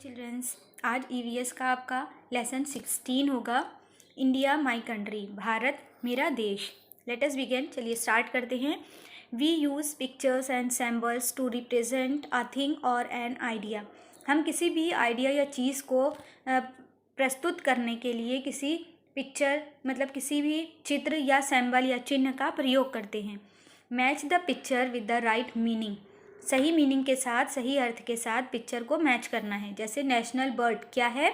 Children's, आज EVS का आपका लेसन 16 होगा। इंडिया माई कंट्री, भारत मेरा देश। लेट अस बिगिन, चलिए स्टार्ट करते हैं। We use pictures and symbols to represent a thing or an idea. हम किसी भी आइडिया या चीज़ को प्रस्तुत करने के लिए किसी पिक्चर मतलब किसी भी चित्र या सिंबल या चिन्ह का प्रयोग करते हैं। Match the picture with the right meaning, सही मीनिंग के साथ, सही अर्थ के साथ पिक्चर को मैच करना है। जैसे नेशनल बर्ड क्या है,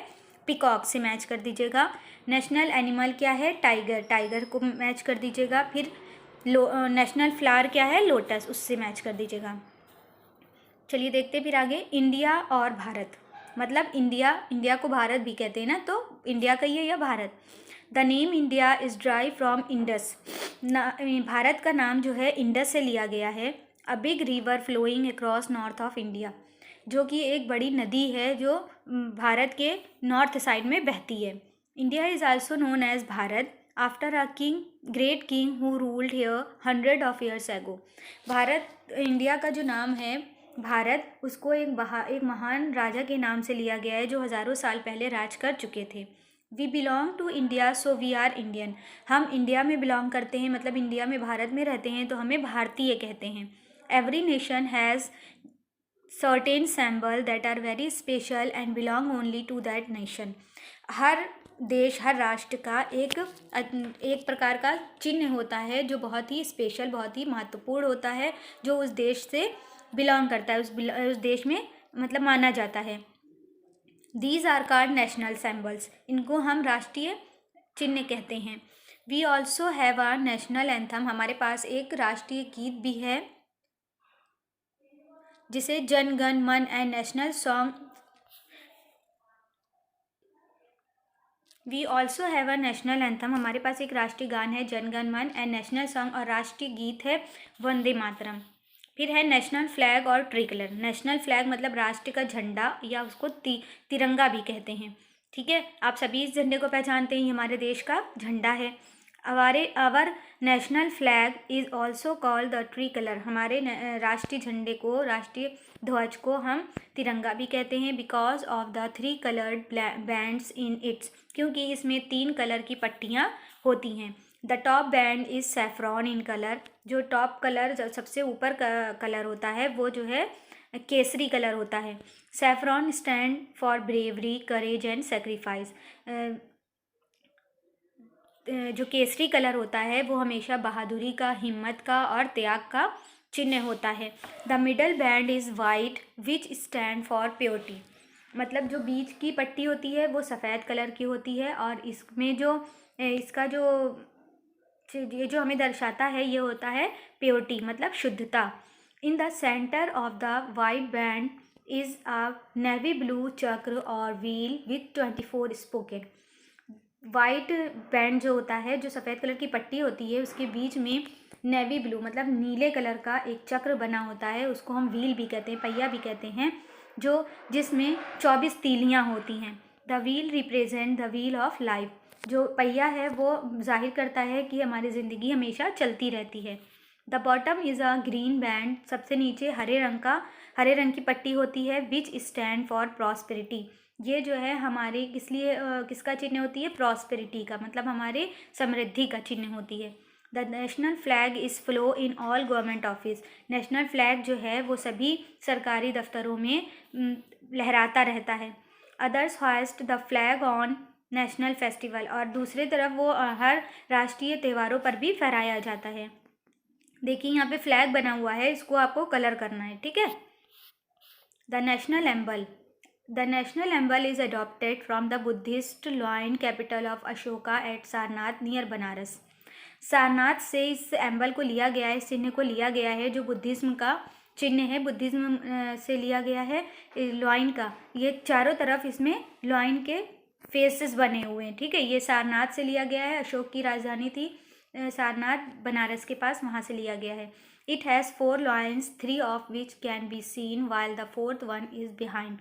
पिकॉक से मैच कर दीजिएगा। नेशनल एनिमल क्या है, टाइगर, टाइगर को मैच कर दीजिएगा। फिर नेशनल फ्लावर क्या है, लोटस, उससे मैच कर दीजिएगा। चलिए देखते फिर आगे। इंडिया और भारत, मतलब इंडिया को भारत भी कहते हैं ना, तो इंडिया का ही है या Bharat. The name India is drive from Indus, Bharat का नाम जो है इंडस से लिया गया है। A big river flowing across north of India, जो कि एक बड़ी नदी है जो भारत के नॉर्थ साइड में बहती है। India is also known as Bharat after a king, great king who ruled here 100 of years ago. Bharat, India का जो नाम है भारत, उसको एक महान राजा के नाम से लिया गया है जो हज़ारों साल पहले राज कर चुके थे। We belong to India so we are Indian, हम इंडिया में बिलोंग करते हैं, मतलब इंडिया में, भारत में रहते हैं, तो हमें भारतीय कहते हैं। Every nation has certain symbol that are very special and belong only to that nation. हर देश, हर राष्ट्र का एक प्रकार का चिन्ह होता है जो बहुत ही स्पेशल, बहुत ही महत्वपूर्ण होता है, जो उस देश से बिलोंग करता है, उस देश में मतलब माना जाता है। These are called national symbols, इनको हम राष्ट्रीय चिन्ह कहते हैं। We also have our national anthem, हमारे पास एक राष्ट्रीय गीत भी है जिसे Jana Gana Mana and national song. We also have a national anthem, हमारे पास एक राष्ट्रीय गान है जन Gana Mana and national song, और राष्ट्रीय गीत है वंदे मातरम। फिर है नेशनल फ्लैग और ट्री कलर। नेशनल फ्लैग मतलब राष्ट्र का झंडा, या उसको तिरंगा भी कहते हैं। ठीक है, आप सभी इस झंडे को पहचानते हैं, ये हमारे देश का झंडा है। Our national flag is also called the tricolour, हमारे राष्ट्रीय झंडे को, राष्ट्रीय ध्वज को हम तिरंगा भी कहते हैं। Because of the 3 coloured bands in its, क्योंकि इसमें 3 कलर की पट्टियाँ होती हैं। The top band is saffron in colour, जो टॉप कलर, जो सबसे ऊपर का कलर होता है वो जो है केसरी कलर होता है। Saffron stand for bravery, courage and sacrifice, जो केसरी कलर होता है वो हमेशा बहादुरी का, हिम्मत का और त्याग का चिन्ह होता है। The middle band is white which stand for purity, मतलब जो बीच की पट्टी होती है वो सफ़ेद कलर की होती है, और इसमें जो इसका ये जो हमें दर्शाता है ये होता है प्योरिटी, मतलब शुद्धता। In the centre of the white band is a navy blue चक्र और wheel with 24 spoken. White band जो होता है, जो सफ़ेद कलर की पट्टी होती है, उसके बीच में नेवी ब्लू मतलब नीले कलर का एक चक्र बना होता है, उसको हम व्हील भी कहते हैं, पहिया भी कहते हैं, जिसमें 24 तीलियाँ होती हैं। The wheel represent the wheel of life, जो पहिया है वो जाहिर करता है कि हमारी ज़िंदगी हमेशा चलती रहती है। The bottom is a green band, सबसे नीचे हरे रंग की पट्टी होती है, विच स्टैंड फॉर प्रॉस्पेरिटी, ये जो है हमारे किसका चिन्ह होती है, प्रॉस्पेरिटी का, मतलब हमारे समृद्धि का चिन्ह होती है। The national flag is flow in all government office, national flag जो है वो सभी सरकारी दफ्तरों में लहराता रहता है। Others hoist the flag on national festival, और दूसरी तरफ वो हर राष्ट्रीय त्योहारों पर भी फहराया जाता है। देखिए यहाँ पे फ्लैग बना हुआ है, इसको आपको कलर करना है, ठीक है। The national emblem, the national emblem is adopted from the Buddhist lion capital of Ashoka at Sarnath near Banaras. Sarnath से इस एम्बल को लिया गया है, इस चिन्ह को लिया गया है, जो बुद्धिज़्म का चिन्ह है, बुद्धिज़्म से लिया गया है लॉइन का। ये चारों तरफ इसमें लॉइन के फेसेस बने हुए हैं, ठीक है। ये सारनाथ से लिया गया है, अशोक की राजधानी थी सारनाथ, बनारस के पास, वहाँ से लिया गया है। It has 4 lions, 3 of which can be seen while the 4th one is behind.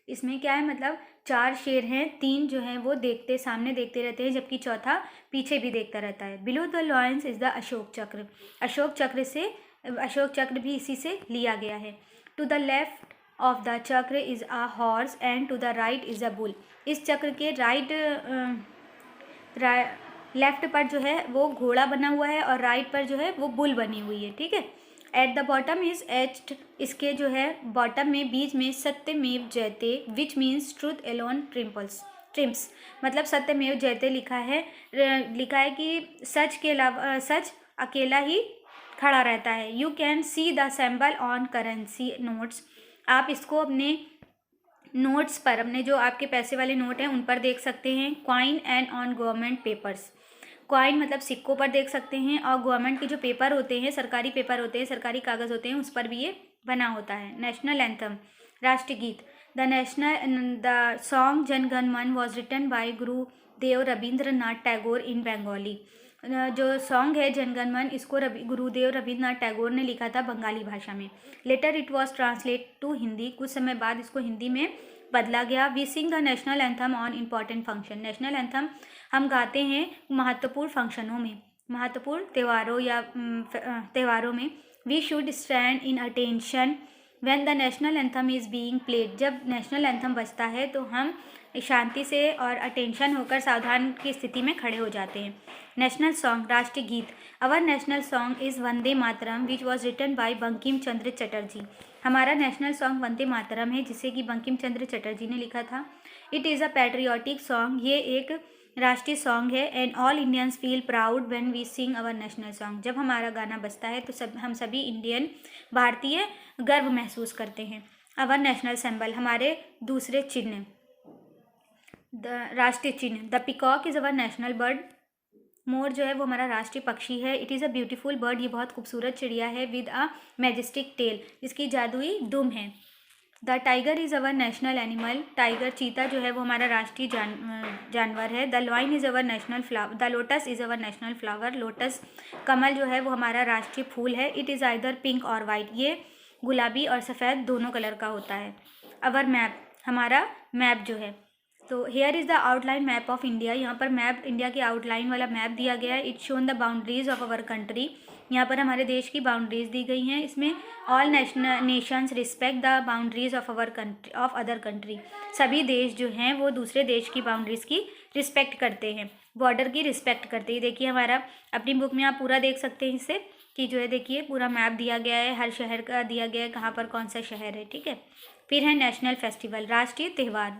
इसमें क्या है, मतलब 4 शेर हैं, 3 जो हैं वो सामने देखते रहते हैं, जबकि चौथा पीछे भी देखता रहता है। Below the lions is the Ashok chakra, Ashok chakra भी इसी से लिया गया है। To the left of the chakra is a horse and to the right is a bull. इस चक्र के लेफ्ट पर जो है वो घोड़ा बना हुआ है और राइट पर जो है वो बुल बनी हुई है, ठीक है। At the bottom is etched, इसके जो है बॉटम में बीच में Satyameva Jayate which means truth alone triumphs, मतलब सत्यमेव जयते लिखा है कि सच के अलावा सच अकेला ही खड़ा रहता है। You can see the symbol on currency notes, आप इसको अपने नोट्स पर, अपने जो आपके पैसे वाले नोट हैं उन पर देख सकते हैं। Coin and on government papers, coin मतलब सिक्कों पर देख सकते हैं, और गवर्नमेंट के जो पेपर होते हैं, सरकारी पेपर होते हैं, सरकारी कागज़ होते हैं, उस पर भी ये बना होता है। नेशनल एंथम, राष्ट्रगीत। द सॉन्ग जन गण मन was written bye Gurudev Rabindranath Tagore इन बंगाली। जो सॉन्ग है जन गण मन, इसको गुरुदेव रविंद्रनाथ टैगोर ने लिखा था बंगाली भाषा में। Later it was translate to Hindi, कुछ समय बाद इसको हिंदी में बदला गया। We sing the national anthem on important function, national anthem हम गाते हैं महत्वपूर्ण फंक्शनों में, महत्वपूर्ण त्योहारों में। We should stand in attention when the national anthem is being played, जब नेशनल एंथम बजता है तो हम शांति से और अटेंशन होकर सावधान की स्थिति में खड़े हो जाते हैं। नेशनल सॉन्ग, राष्ट्रीय गीत। Our national song is Vande Mataram which was written by Bankim Chandra Chatterjee, हमारा नेशनल सॉन्ग वंदे मातरम है जिसे कि बंकिम चंद्र चटर्जी ने लिखा था। It is a patriotic song, ये एक राष्ट्रीय सॉन्ग है। And all Indians feel proud when we sing our national song, जब हमारा गाना बजता है तो हम सभी इंडियन भारतीय गर्व महसूस करते हैं। अवर नेशनल सिंबल, हमारे दूसरे चिन्ह, राष्ट्रीय चिन्ह। The peacock is our national bird, मोर जो है वो हमारा राष्ट्रीय पक्षी है। It is a beautiful bird, ये बहुत खूबसूरत चिड़िया है। विद अ मैजेस्टिक टेल, इसकी जादुई दुम है। The tiger is our national animal, tiger चीता जो है वो हमारा राष्ट्रीय जानवर है। The lion is our national flower, the lotus is our national flower, lotus कमल जो है वो हमारा राष्ट्रीय फूल है। इट इज़ आइदर पिंक और वाइट, ये गुलाबी और सफ़ेद दोनों कलर का होता है। अवर मैप, हमारा मैप जो है, तो here is the outline map of India, यहाँ पर मैप, इंडिया की आउटलाइन वाला मैप दिया गया है। It shown the boundaries of our country, यहाँ पर हमारे देश की बाउंड्रीज दी गई हैं। इसमें all Nations respect the boundaries of our country of other country, सभी देश जो हैं वो दूसरे देश की बाउंड्रीज की रिस्पेक्ट करते हैं, बॉर्डर की रिस्पेक्ट करते हैं। देखिए हमारा अपनी बुक में आप पूरा देख सकते हैं इससे कि जो है देखिए पूरा मैप दिया गया है, हर शहर का दिया गया है, कहाँ पर कौन सा शहर है, ठीक है। फिर है नेशनल फेस्टिवल, राष्ट्रीय त्यौहार।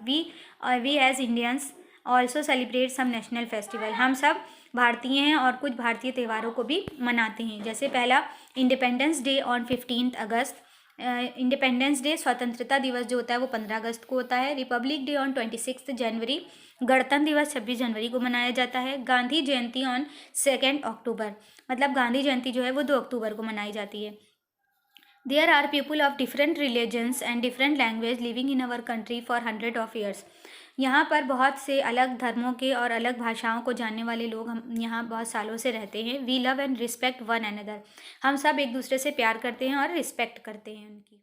We as Indians also celebrate some national festival, हम सब भारतीय हैं और कुछ भारतीय त्योहारों को भी मनाते हैं। जैसे पहला independence day on 15 August, independence day स्वतंत्रता दिवस जो होता है वो 15 अगस्त को होता है। रिपब्लिक डे ऑन 26 जनवरी, गणतंत्र दिवस 26 जनवरी को मनाया जाता है। गांधी जयंती ऑन 2 अक्टूबर, मतलब गांधी जयंती जो है वो 2 अक्टूबर को मनाई जाती है। There are people of different religions and different language living in our country for 100 of years. यहाँ पर बहुत से अलग धर्मों के और अलग भाषाओं को जानने वाले लोग हम यहाँ बहुत सालों से रहते हैं। We love and respect one another, हम सब एक दूसरे से प्यार करते हैं और रिस्पेक्ट करते हैं उनकी।